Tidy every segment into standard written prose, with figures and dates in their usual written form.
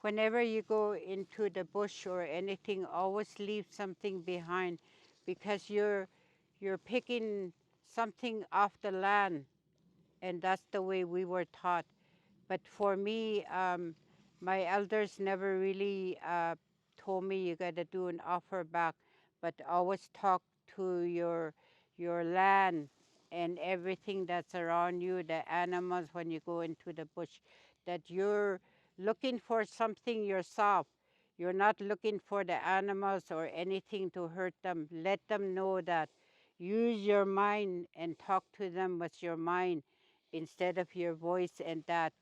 whenever you go into the bush or anything, always leave something behind, because you're picking something off the land, and that's the way we were taught. But for me, my elders never really told me you got to do an offer back, but always talk to your land and everything that's around you, the animals when you go into the bush, that you're looking for something yourself. You're not looking for the animals or anything to hurt them. Let them know that. Use your mind and talk to them with your mind instead of your voice and that.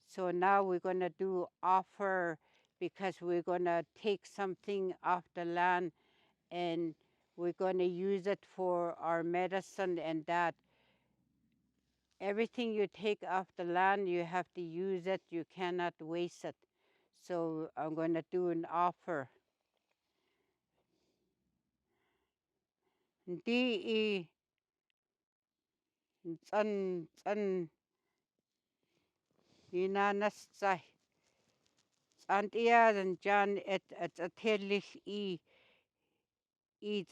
So now we're going to do offer, because we're going to take something off the land and we're going to use it for our medicine and that. Everything you take off the land, you have to use it. You cannot waste it. So I'm going to do an offer. Di tsan inanasai. Antia and John at a tellish eat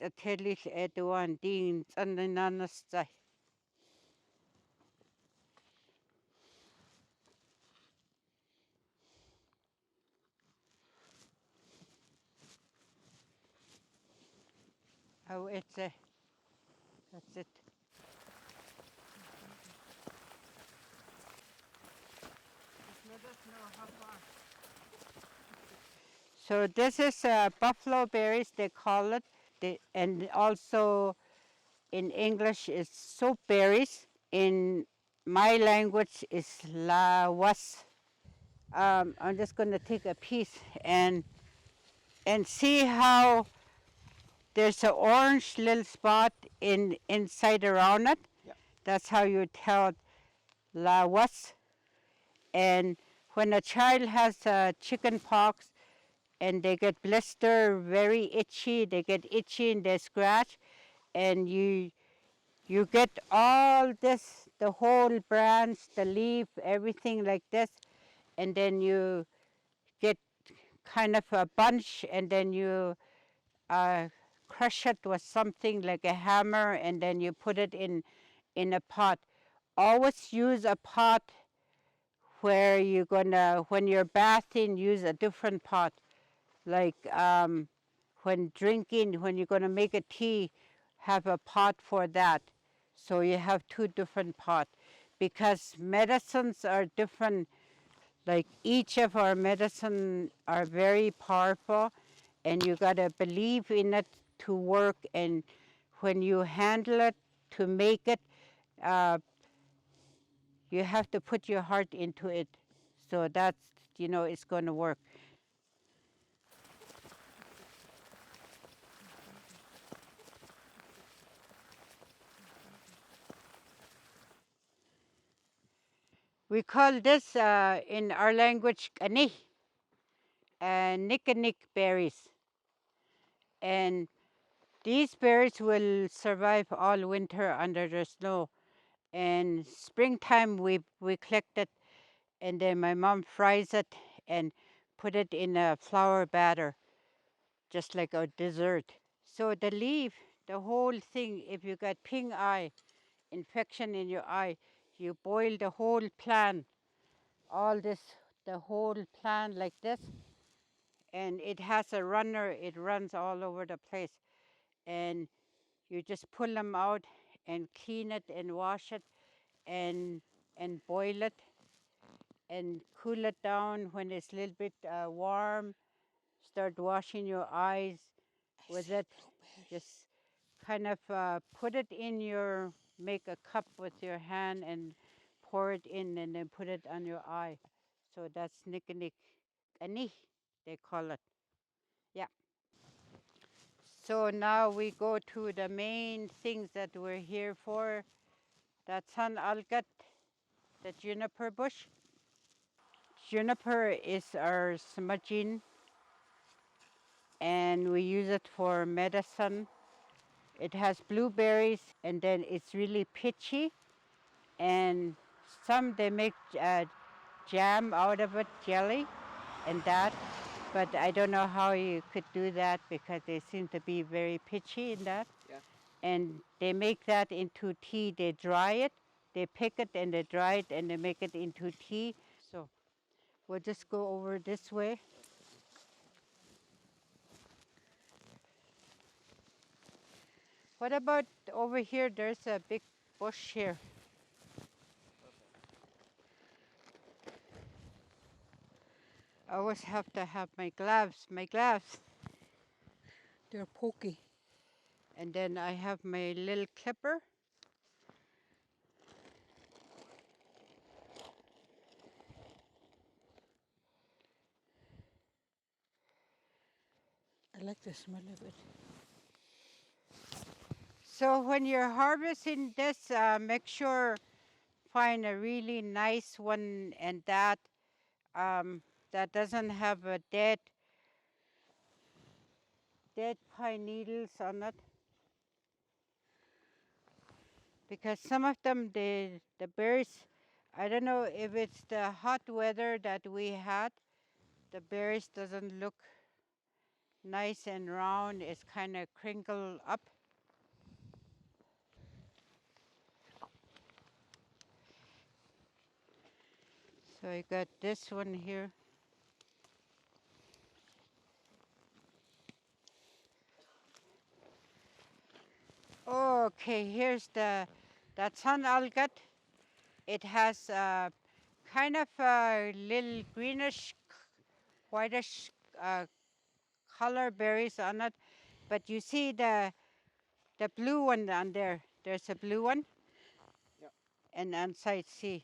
a tellish at one ding tsan inanasai. Oh, it's a, that's it. So this is buffalo berries, they call it. And also in English it's soap berries. In my language is lawas. I'm just going to take a piece and see how there's an orange little spot inside around it. Yep. That's how you tell lawas. And when a child has chicken pox and they get blister, very itchy, they get itchy and they scratch, and you get all this, the whole branch, the leaf, everything like this, and then you get kind of a bunch, and then you crush it with something like a hammer, and then you put it in a pot. Always use a pot where you're gonna, when you're bathing, use a different pot. Like when drinking, when you're gonna make a tea, have a pot for that. So you have two different pots, because medicines are different. Like each of our medicine are very powerful, and you gotta believe in it to work. And when you handle it to make it, uh, you have to put your heart into it. So that's, it's going to work. We call this in our language kani, nikanik berries. And these berries will survive all winter under the snow. And springtime we collect it, and then my mom fries it and put it in a flour batter, just like a dessert. So the leaf, the whole thing, if you got pink eye, infection in your eye, you boil the whole plant, all this, the whole plant like this, and it has a runner, it runs all over the place. And you just pull them out and clean it and wash it and boil it and cool it down. When it's a little bit warm, start washing your eyes with it. Just kind of put it in your, make a cup with your hand and pour it in, and then put it on your eye. So that's nikanik ani, they call it. Yeah. So now we go to the main things that we're here for. That's San Algat, the juniper bush. Juniper is our smudging, and we use it for medicine. It has blueberries, and then it's really pitchy, and some they make jam out of it, jelly, and that. But I don't know how you could do that because they seem to be very pitchy in that. Yeah. And they make that into tea. They dry it, they pick it and they dry it and they make it into tea. So we'll just go over this way. What about over here? There's a big bush here. I always have to have my gloves. My gloves, they're pokey. And then I have my little clipper. I like the smell of it. So when you're harvesting this, make sure find a really nice one and that doesn't have a dead pine needles on it. Because some of them, the berries, I don't know if it's the hot weather that we had, the berries doesn't look nice and round. It's kind of crinkled up. So I got this one here. Okay, here's that's an algot. It has kind of a little greenish, whitish color berries on it. But you see the blue one on there. There's a blue one. Yep. And on side C.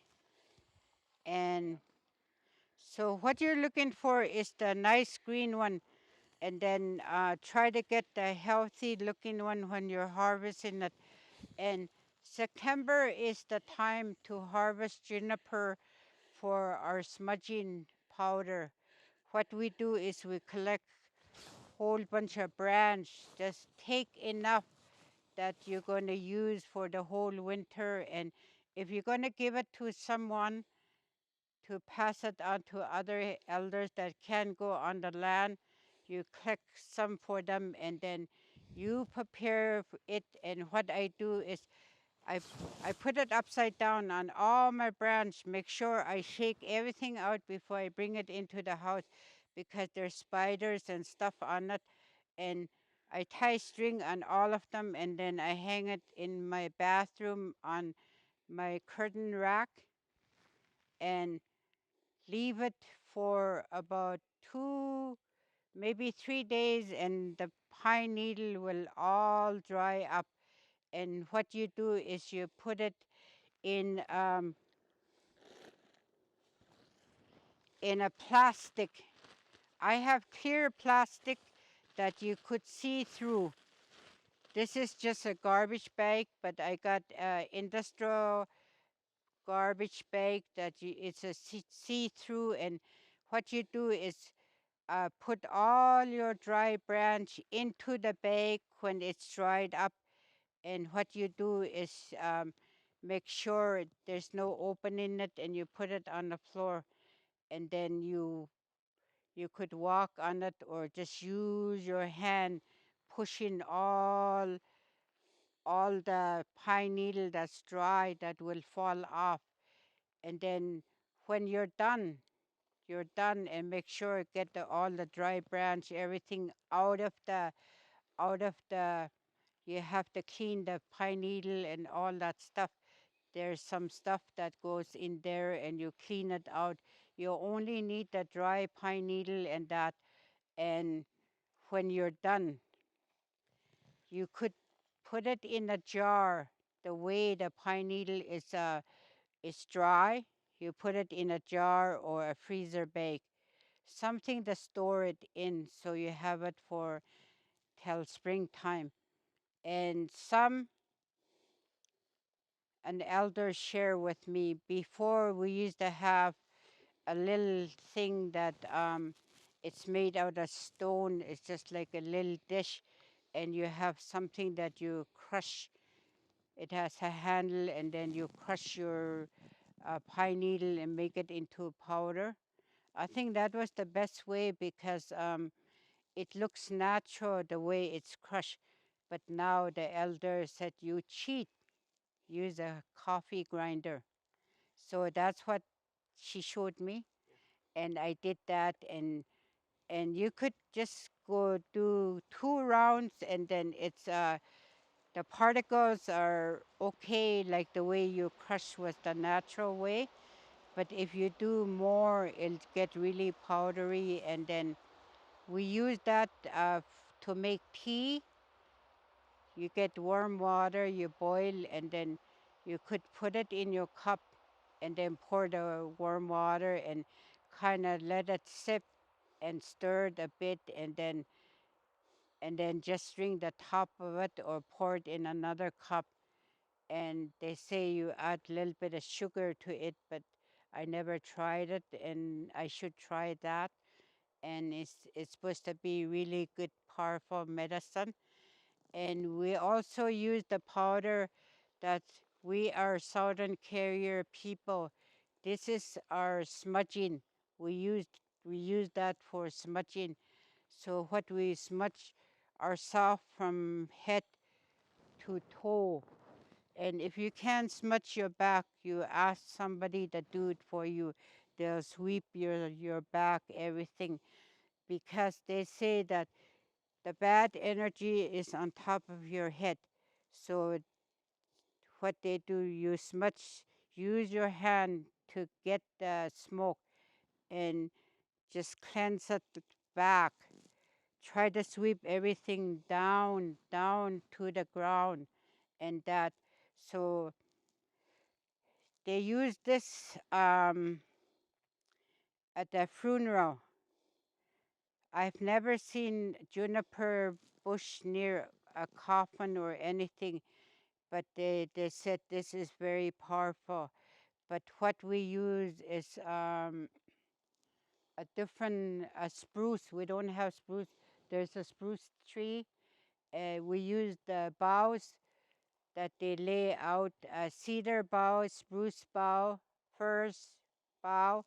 And so what you're looking for is the nice green one. And then try to get the healthy looking one when you're harvesting it. And September is the time to harvest juniper for our smudging powder. What we do is we collect whole bunch of branch. Just take enough that you're going to use for the whole winter. And if you're going to give it to someone to pass it on to other elders that can go on the land, you collect some for them and then you prepare it. And what I do is I, I put it upside down on all my branch, make sure I shake everything out before I bring it into the house because there's spiders and stuff on it. And I tie string on all of them and then I hang it in my bathroom on my curtain rack and leave it for about 2, maybe 3 days and the pine needle will all dry up. And what you do is you put it in in a plastic. I have clear plastic that you could see through. This is just a garbage bag, but I got industrial garbage bag that it's a see-through. And what you do is put all your dry branch into the bag when it's dried up. And what you do is make sure there's no opening in it and you put it on the floor. And then you could walk on it or just use your hand pushing all the pine needle that's dry that will fall off. And then when you're done and make sure get all the dry branch, everything out of the, you have to clean the pine needle and all that stuff. There's some stuff that goes in there and you clean it out. You only need the dry pine needle and that. And when you're done, you could put it in a jar. The way the pine needle is dry, you put it in a jar or a freezer bag, something to store it in so you have it for till springtime. And an elder share with me before we used to have a little thing that it's made out of stone. It's just like a little dish, and you have something that you crush. It has a handle, and then you crush your pine needle and make it into powder. I think that was the best way because it looks natural the way it's crushed. But now the elder said you cheat, use a coffee grinder. So that's what she showed me, and I did that. And you could just go do 2 rounds, and then it's the particles are okay, like the way you crush was the natural way. But if you do more, it'll get really powdery, and then we use that to make tea. You get warm water, you boil, and then you could put it in your cup and then pour the warm water and kind of let it sip and stir it a bit, and then just drink the top of it or pour it in another cup. And they say you add a little bit of sugar to it, but I never tried it, and I should try that. And it's supposed to be really good, powerful medicine. And we also use the powder that we are Southern Carrier people. This is our smudging. We use that for smudging. So what we smudge ourselves from head to toe. And if you can't smudge your back, you ask somebody to do it for you. They'll sweep your back, everything, because they say that the bad energy is on top of your head. So what they do, you smudge, use your hand to get the smoke and just cleanse it back. Try to sweep everything down, down to the ground, and that. So they use this at the funeral. I've never seen juniper bush near a coffin or anything, but they said this is very powerful. But what we use is a different spruce. We don't have spruce. There's a spruce tree. We use the boughs that they lay out, cedar bough, spruce bough, firs bough.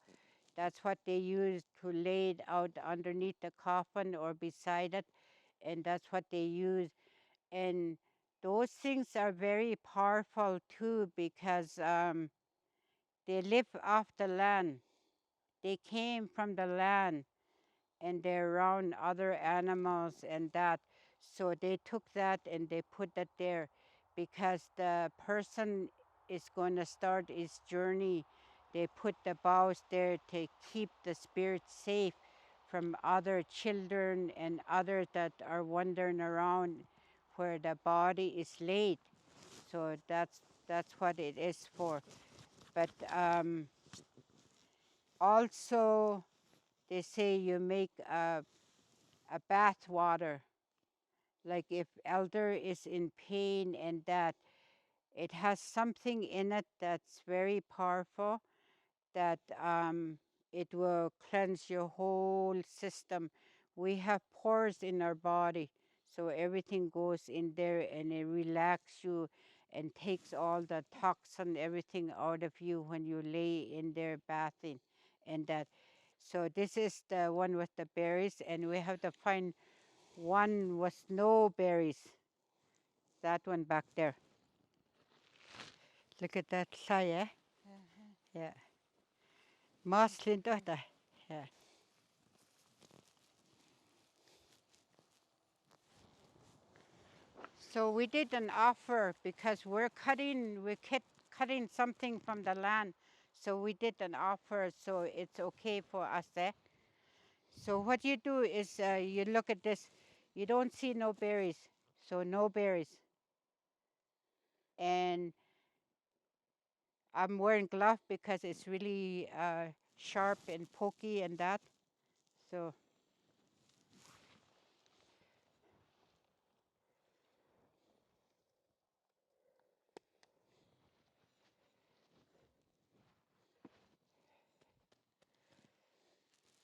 That's what they use to lay it out underneath the coffin or beside it. And that's what they use. And those things are very powerful too, because they live off the land. They came from the land, and they're around other animals and that. So they took that and they put that there because the person is going to start his journey. They put the boughs there to keep the spirit safe from other children and others that are wandering around where the body is laid. So that's what it is for. But also they say you make a bath water. Like if elder is in pain and that, it has something in it that's very powerful, that it will cleanse your whole system. We have pores in our body, so everything goes in there and it relaxes you and takes all the toxin, everything out of you when you lay in there bathing and that. So this is the one with the berries, and we have to find one with no berries. That one back there. Look at that saya. Yeah. Maslin daughter. Yeah. So we did an offer because we're cutting something from the land. So we did an offer, so it's okay for us there. So what you do is you look at this. You don't see no berries. So no berries. And I'm wearing gloves because it's really sharp and pokey and that. So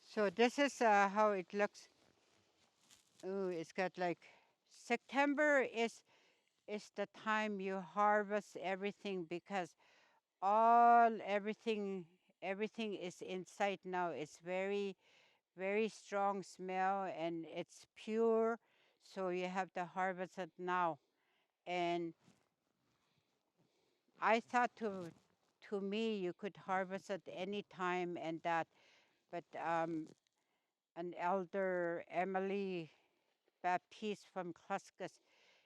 so this is how it looks. Oh, it's got like September is the time you harvest everything because everything everything is inside now. It's very, very strong smell and it's pure. So you have to harvest it now. And I thought to me you could harvest it any time and that, but an elder Emily Baptiste from Cluscus,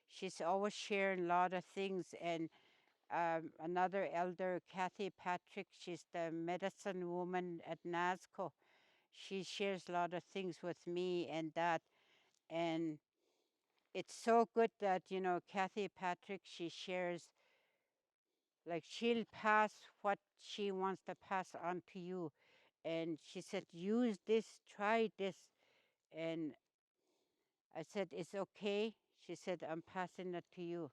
she's always sharing a lot of things, and another elder, Kathy Patrick, she's the medicine woman at NASCO. She shares a lot of things with me and that, and it's so good that, you know, Kathy Patrick, she shares, like she'll pass what she wants to pass on to you. And she said, use this, try this. And I said, it's okay. She said, I'm passing it to you.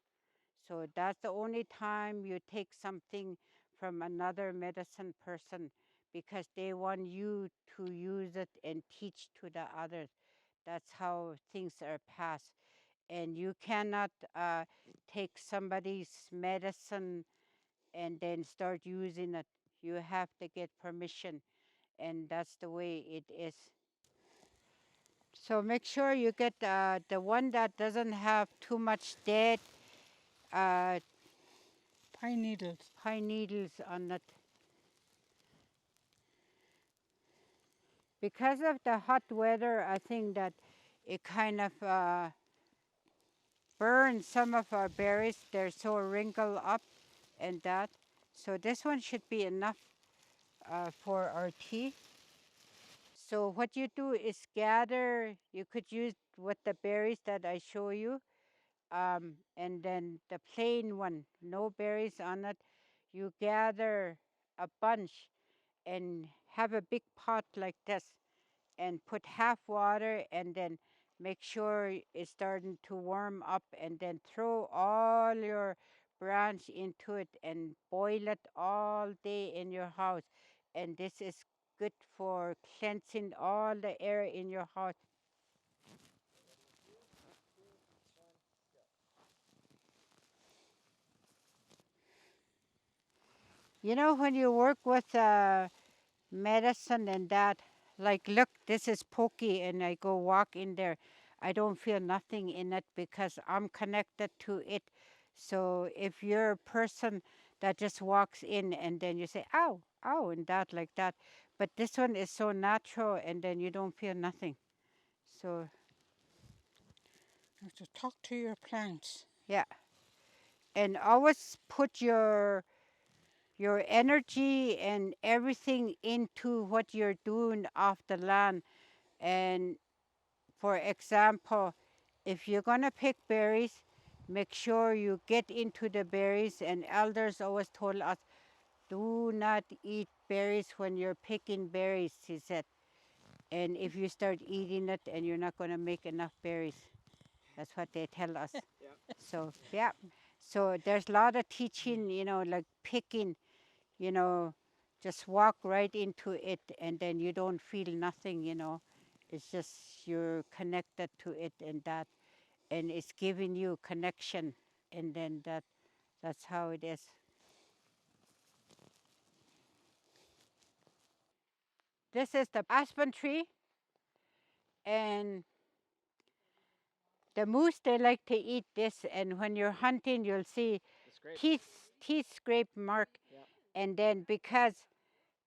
So that's the only time you take something from another medicine person, because they want you to use it and teach to the others. That's how things are passed. And you cannot take somebody's medicine and then start using it. You have to get permission, and that's the way it is. So make sure you get the one that doesn't have too much dead uh, pine needles on it. Because of the hot weather, I think that it kind of burns some of our berries. They're so wrinkled up and that. So this one should be enough for our tea. So what you do is gather, you could use with the berries that I show you, and then the plain one, no berries on it. You gather a bunch and have a big pot like this and put half water, and then make sure it's starting to warm up, and then throw all your branch into it and boil it all day in your house. And this is good for cleansing all the air in your house. You know, when you work with medicine and that, like, look, this is pokey, and I go walk in there, I don't feel nothing in it because I'm connected to it. So if you're a person that just walks in and then you say, ow, ow, and that, like that, but this one is so natural, and then you don't feel nothing. So You have to talk to your plants. yeah, and always put your energy and everything into what you're doing off the land. And for example, if you're going to pick berries, make sure you get into the berries. And elders always told us, do not eat berries when you're picking berries, he said. And if you start eating it, and you're not going to make enough berries. That's what they tell us. So, yeah. So there's a lot of teaching, you know, like picking, you know, just walk right into it, and then you don't feel nothing, you know. It's just you're connected to it, and that, and it's giving you connection, and then that's how it is. This is the aspen tree, and the moose, they like to eat this, and when you're hunting, you'll see teeth scrape mark. Yeah. And then because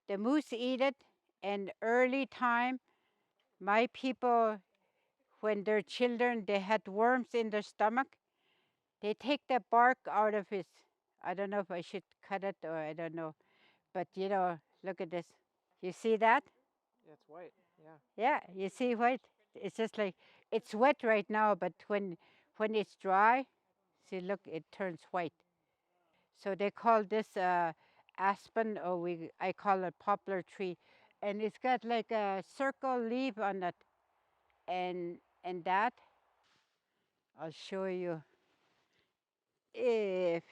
the moose eat it, and early time, my people, when they're children, they had worms in their stomach. They take the bark out of it. I don't know if I should cut it, or I don't know. But you know, look at this. You see that? Yeah, it's white. Yeah. Yeah, you see white? It's just like, it's wet right now, but when it's dry, see, look, it turns white. So they call this aspen, or I call it poplar tree. And it's got like a circle leaf on it. And that, I'll show you. If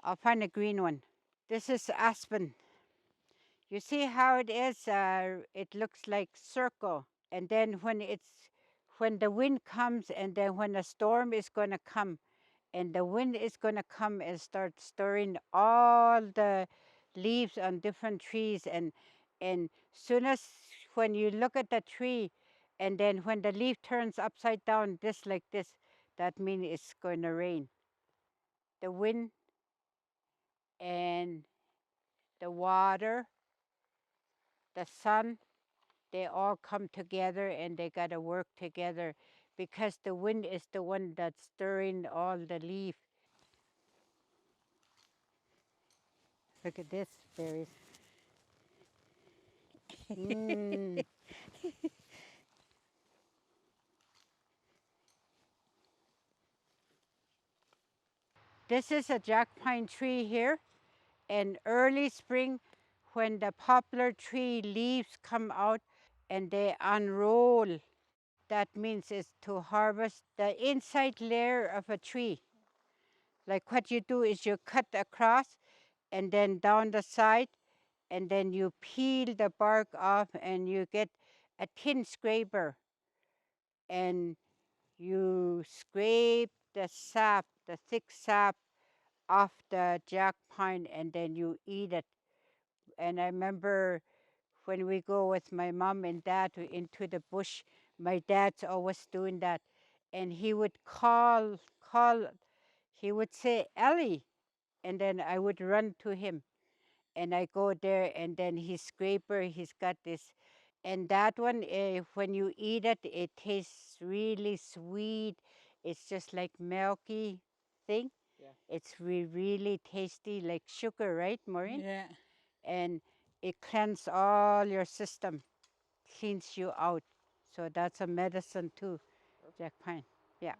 I'll find a green one. This is aspen. You see how it is? It looks like circle. And then when the wind comes, and then when a storm is going to come, and the wind is going to come and start stirring all leaves on different trees, and soon as when you look at the tree, and then when the leaf turns upside down, just like this, that means it's going to rain. The wind and the water, the sun, they all come together and they got to work together because the wind is the one that's stirring all the leaf. Look at this, berries. Mm. This is a jack pine tree here, and early spring when the poplar tree leaves come out and they unroll, that means it's to harvest the inside layer of a tree. Like what you do is you cut across and then down the side, and then you peel the bark off and you get a tin scraper and you scrape the sap, the thick sap off the jack pine, and then you eat it. And I remember when we go with my mom and dad into the bush, my dad's always doing that. And he would call, he would say, Ellie. And then I would run to him. And I go there, and then his scraper, he's got this. And that one, when you eat it, it tastes really sweet. It's just like milky thing. Yeah. It's really tasty, like sugar, right, Maureen? Yeah. And it cleans all your system, cleans you out. So that's a medicine too, Perfect. jack pine. Yeah.